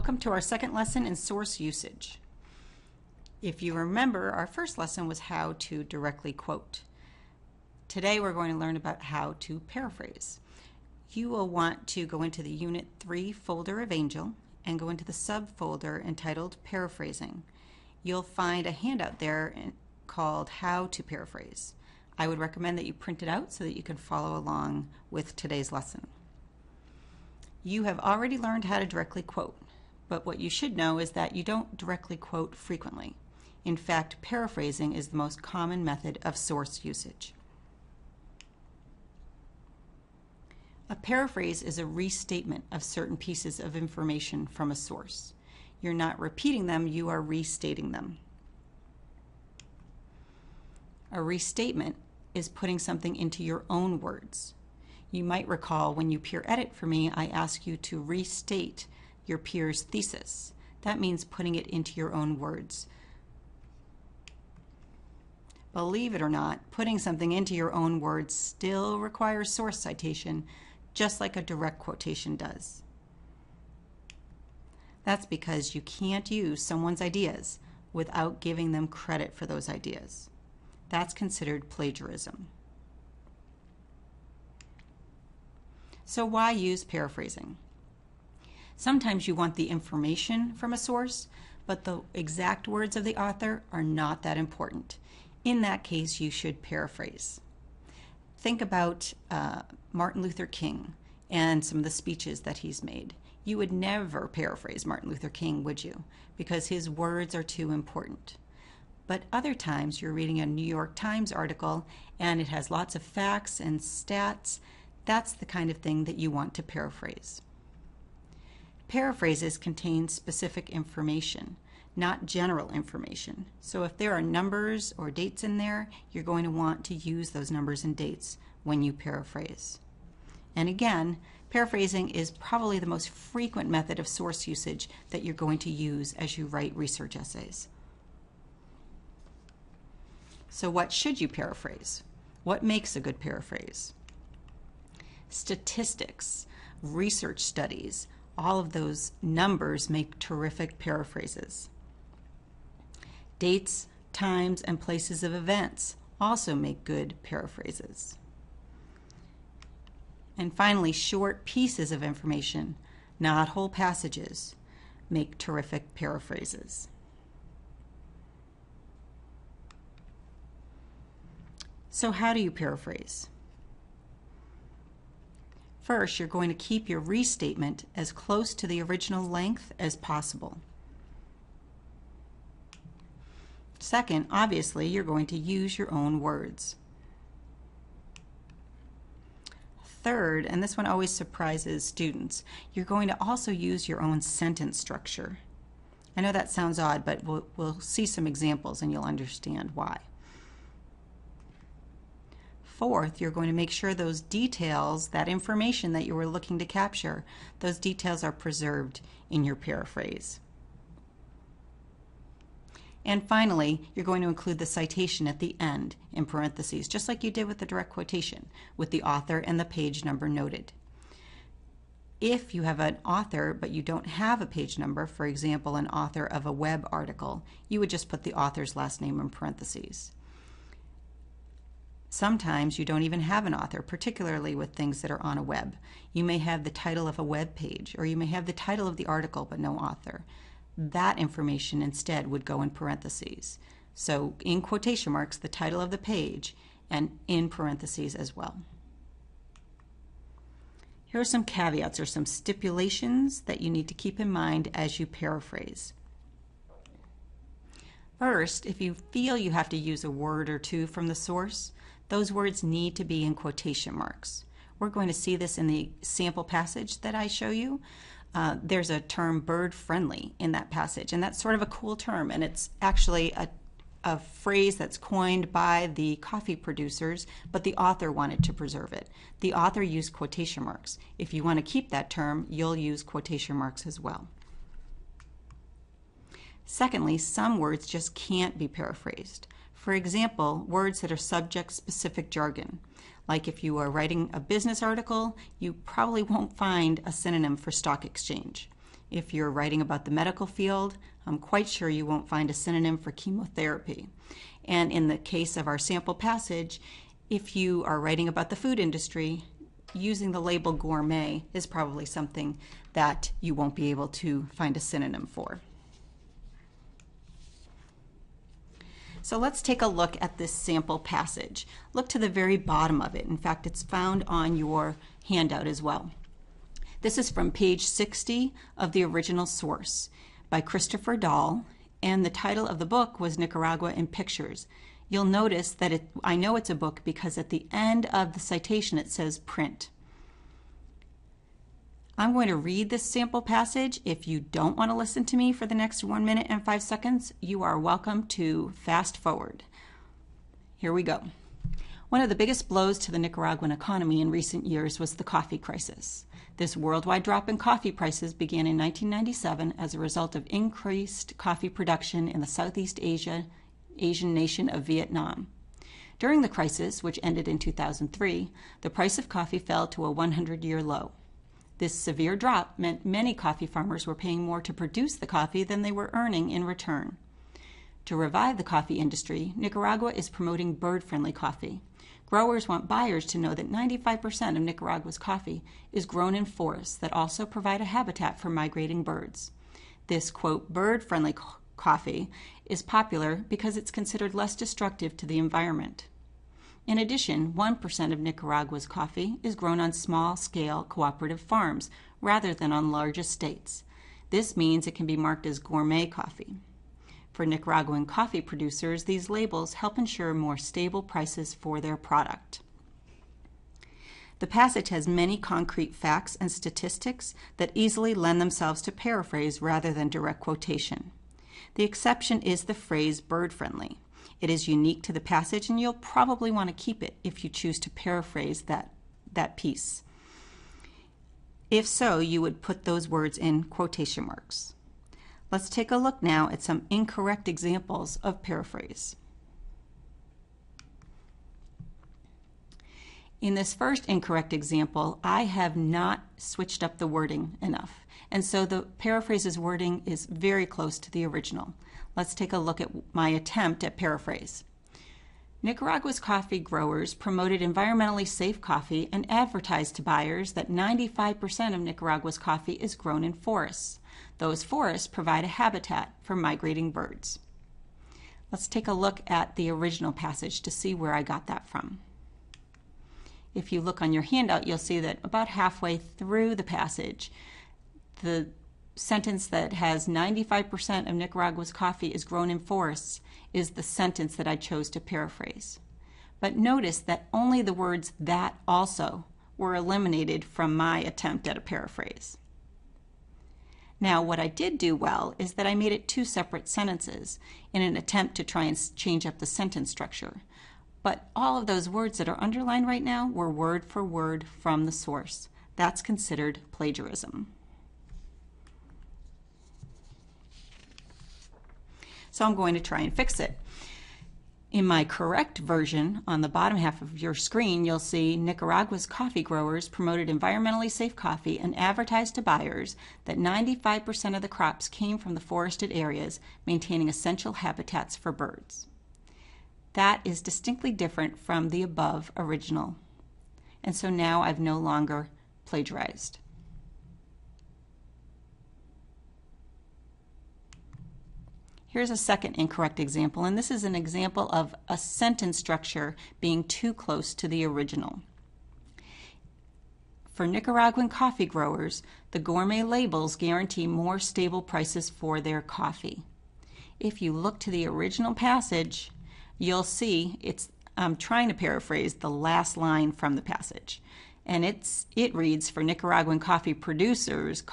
Welcome to our second lesson in source usage. If you remember, our first lesson was how to directly quote. Today we're going to learn about how to paraphrase. You will want to go into the Unit 3 folder of Angel and go into the subfolder entitled Paraphrasing. You'll find a handout there called How to Paraphrase. I would recommend that you print it out so that you can follow along with today's lesson. You have already learned how to directly quote, but what you should know is that you don't directly quote frequently. In fact, paraphrasing is the most common method of source usage. A paraphrase is a restatement of certain pieces of information from a source. You're not repeating them, you are restating them. A restatement is putting something into your own words. You might recall when you peer edit for me, I ask you to restate your peer's thesis. That means putting it into your own words. Believe it or not, putting something into your own words still requires source citation, just like a direct quotation does. That's because you can't use someone's ideas without giving them credit for those ideas. That's considered plagiarism. So why use paraphrasing? Sometimes you want the information from a source, but the exact words of the author are not that important. In that case, you should paraphrase. Think about Martin Luther King and some of the speeches that he's made. You would never paraphrase Martin Luther King, would you? Because his words are too important. But other times you're reading a New York Times article and it has lots of facts and stats. That's the kind of thing that you want to paraphrase. Paraphrases contain specific information, not general information. So if there are numbers or dates in there, you're going to want to use those numbers and dates when you paraphrase. And again, paraphrasing is probably the most frequent method of source usage that you're going to use as you write research essays. So what should you paraphrase? What makes a good paraphrase? Statistics, research studies, all of those numbers make terrific paraphrases. Dates, times, and places of events also make good paraphrases. And finally, short pieces of information, not whole passages, make terrific paraphrases. So how do you paraphrase? First, you're going to keep your restatement as close to the original length as possible. Second, obviously, you're going to use your own words. Third, and this one always surprises students, you're going to also use your own sentence structure. I know that sounds odd, but we'll see some examples and you'll understand why. Fourth, you're going to make sure those details, that information that you were looking to capture, those details are preserved in your paraphrase. And finally, you're going to include the citation at the end in parentheses, just like you did with the direct quotation, with the author and the page number noted. If you have an author but you don't have a page number, for example, an author of a web article, you would just put the author's last name in parentheses. Sometimes you don't even have an author, particularly with things that are on a web. You may have the title of a web page, or you may have the title of the article but no author. That information instead would go in parentheses. So in quotation marks, the title of the page, and in parentheses as well. Here are some caveats or some stipulations that you need to keep in mind as you paraphrase. First, if you feel you have to use a word or two from the source, those words need to be in quotation marks. We're going to see this in the sample passage that I show you. There's a term bird-friendly in that passage, and that's sort of a cool term, and it's actually a phrase that's coined by the coffee producers, but the author wanted to preserve it. The author used quotation marks. If you want to keep that term, you'll use quotation marks as well. Secondly, some words just can't be paraphrased. For example, words that are subject-specific jargon. Like if you are writing a business article, you probably won't find a synonym for stock exchange. If you're writing about the medical field, I'm quite sure you won't find a synonym for chemotherapy. And in the case of our sample passage, if you are writing about the food industry, using the label gourmet is probably something that you won't be able to find a synonym for. So let's take a look at this sample passage. Look to the very bottom of it. In fact, it's found on your handout as well. This is from page 60 of the original source by Christopher Dahl, and the title of the book was Nicaragua in Pictures. You'll notice that I know it's a book because at the end of the citation it says print. I'm going to read this sample passage. If you don't want to listen to me for the next 1 minute and 5 seconds, you are welcome to fast forward. Here we go. One of the biggest blows to the Nicaraguan economy in recent years was the coffee crisis. This worldwide drop in coffee prices began in 1997 as a result of increased coffee production in the Southeast Asian nation of Vietnam. During the crisis, which ended in 2003, the price of coffee fell to a 100-year low. This severe drop meant many coffee farmers were paying more to produce the coffee than they were earning in return. To revive the coffee industry, Nicaragua is promoting bird-friendly coffee. Growers want buyers to know that 95% of Nicaragua's coffee is grown in forests that also provide a habitat for migrating birds. This, quote, bird-friendly coffee is popular because it's considered less destructive to the environment. In addition, 1% of Nicaragua's coffee is grown on small-scale cooperative farms rather than on large estates. This means it can be marked as gourmet coffee. For Nicaraguan coffee producers, these labels help ensure more stable prices for their product. The passage has many concrete facts and statistics that easily lend themselves to paraphrase rather than direct quotation. The exception is the phrase bird-friendly. It is unique to the passage, and you'll probably want to keep it if you choose to paraphrase that piece. If so, you would put those words in quotation marks. Let's take a look now at some incorrect examples of paraphrase. In this first incorrect example, I have not switched up the wording enough, and so the paraphrase's wording is very close to the original. Let's take a look at my attempt at paraphrase. Nicaragua's coffee growers promoted environmentally safe coffee and advertised to buyers that 95% of Nicaragua's coffee is grown in forests. Those forests provide a habitat for migrating birds. Let's take a look at the original passage to see where I got that from. If you look on your handout, you'll see that about halfway through the passage, the sentence that has 95% of Nicaragua's coffee is grown in forests is the sentence that I chose to paraphrase. But notice that only the words "that also" were eliminated from my attempt at a paraphrase. Now, what I did do well is that I made it 2 separate sentences in an attempt to try and change up the sentence structure. But all of those words that are underlined right now were word for word from the source. That's considered plagiarism. So I'm going to try and fix it. In my correct version, on the bottom half of your screen, you'll see Nicaragua's coffee growers promoted environmentally safe coffee and advertised to buyers that 95% of the crops came from the forested areas, maintaining essential habitats for birds. That is distinctly different from the above original. And so now I've no longer plagiarized. Here's a second incorrect example, and this is an example of a sentence structure being too close to the original. For Nicaraguan coffee growers, the gourmet labels guarantee more stable prices for their coffee. If you look to the original passage, you'll see I'm trying to paraphrase the last line from the passage. And it reads, for Nicaraguan coffee producers,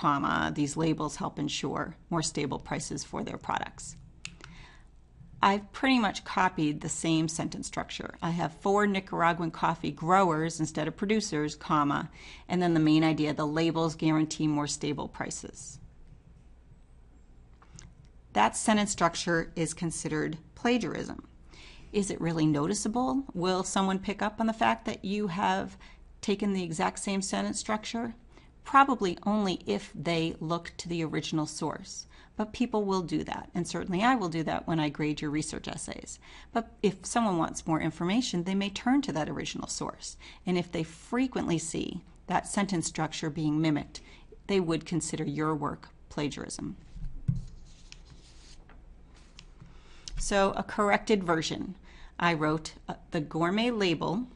these labels help ensure more stable prices for their products. I've pretty much copied the same sentence structure. I have for Nicaraguan coffee growers instead of producers, and then the main idea, the labels guarantee more stable prices. That sentence structure is considered plagiarism. Is it really noticeable? Will someone pick up on the fact that you have taken the exact same sentence structure? probably only if they look to the original source. But people will do that, and certainly I will do that when I grade your research essays. But if someone wants more information, they may turn to that original source. And if they frequently see that sentence structure being mimicked, they would consider your work plagiarism. So a corrected version. I wrote, the gourmet label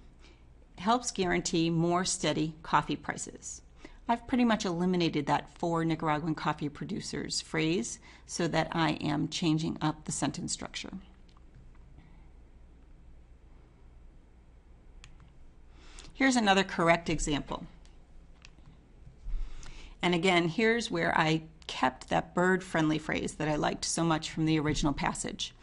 helps guarantee more steady coffee prices. I've pretty much eliminated that "for Nicaraguan coffee producers" phrase so that I am changing up the sentence structure. Here's another correct example. And again, here's where I kept that bird-friendly phrase that I liked so much from the original passage.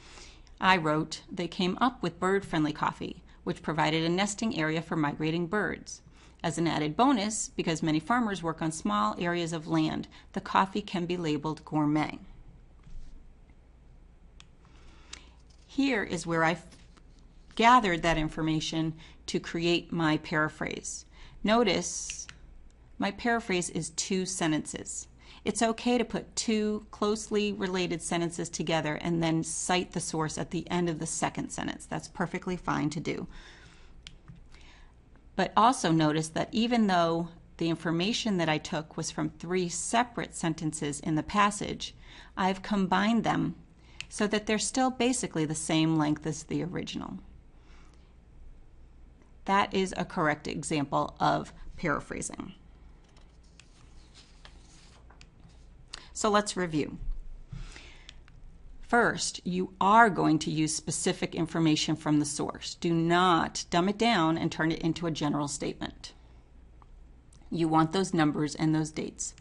I wrote, they came up with bird-friendly coffee, which provided a nesting area for migrating birds. As an added bonus, because many farmers work on small areas of land, the coffee can be labeled gourmet. Here is where I gathered that information to create my paraphrase. Notice my paraphrase is 2 sentences. It's okay to put 2 closely related sentences together and then cite the source at the end of the second sentence. That's perfectly fine to do. But also notice that even though the information that I took was from 3 separate sentences in the passage, I've combined them so that they're still basically the same length as the original. That is a correct example of paraphrasing. So let's review. First, you are going to use specific information from the source. Do not dumb it down and turn it into a general statement. You want those numbers and those dates.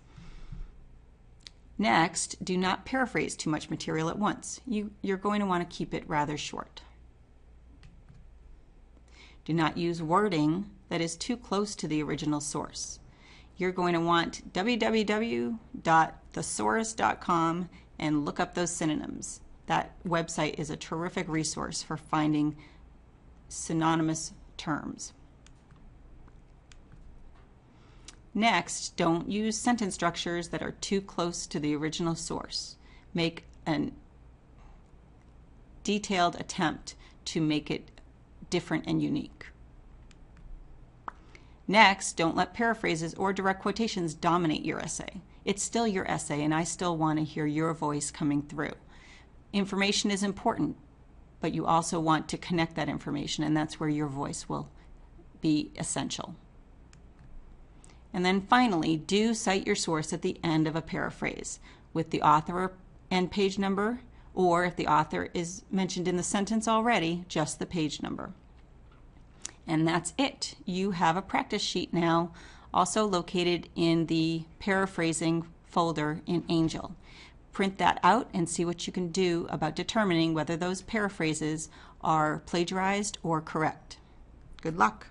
Next, do not paraphrase too much material at once. You're going to want to keep it rather short. Do not use wording that is too close to the original source. You're going to want www.thesaurus.com and look up those synonyms. That website is a terrific resource for finding synonymous terms. Next, don't use sentence structures that are too close to the original source. Make a detailed attempt to make it different and unique. Next, don't let paraphrases or direct quotations dominate your essay. It's still your essay, and I still want to hear your voice coming through. Information is important, but you also want to connect that information, and that's where your voice will be essential. And then finally, do cite your source at the end of a paraphrase with the author and page number, or if the author is mentioned in the sentence already, just the page number. And that's it. You have a practice sheet now, also located in the paraphrasing folder in Angel. Print that out and see what you can do about determining whether those paraphrases are plagiarized or correct. Good luck.